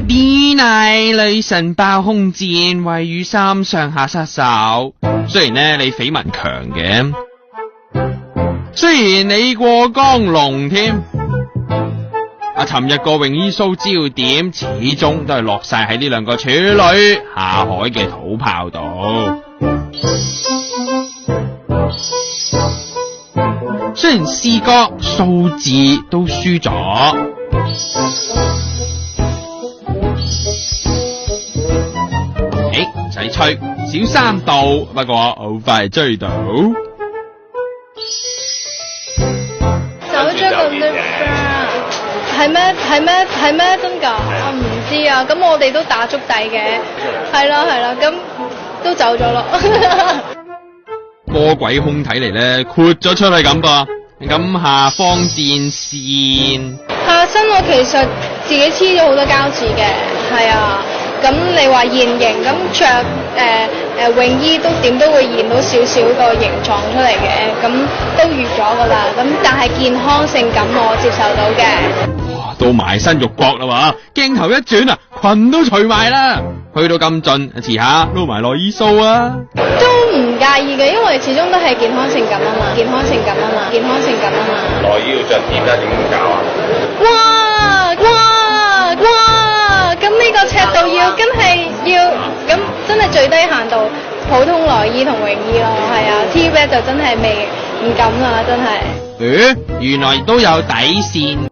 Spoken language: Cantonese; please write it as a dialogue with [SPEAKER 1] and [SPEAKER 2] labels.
[SPEAKER 1] 啲奶女神爆空戰，為羽三上下殺手。雖然呢你緋聞強嘅，雖然你過江龍添，尋日個泳衣 show 焦點始終都係落晒喺呢兩個處女下海嘅土炮度。雖然視覺數字都輸咗，唔使吹，小3度，不過好快追到。
[SPEAKER 2] 走咗個 lift 啦，係咩？真㗎？我唔知啊。咁我哋都打足底嘅，係啦，咁都走咗咯。
[SPEAKER 1] 魔鬼空睇嚟咧，豁咗出去咁噃。咁下方戰線，
[SPEAKER 2] 下身我其實自己黐咗好多膠紙嘅，係啊。咁你話現形，咁着泳衣都點都會現到少少個形狀出嚟嘅，咁都預咗㗎啦。咁但係健康性感我接受到嘅。
[SPEAKER 1] 哇，到埋身肉搏啦嘛！鏡頭一轉啊，裙都除埋啦。去到咁盡，遲下撈埋內衣掃啊！
[SPEAKER 2] 都唔介意嘅，因為始終都係健康性感啊嘛，健康性感啊嘛。
[SPEAKER 3] 內衣要着點啊？點搞啊？
[SPEAKER 2] 哇！咁呢個尺度梗係要，咁真係最低限度普通內衣同泳衣咯，係啊 ，T-back 就真係唔敢啦，真係。
[SPEAKER 1] 原來都有底線。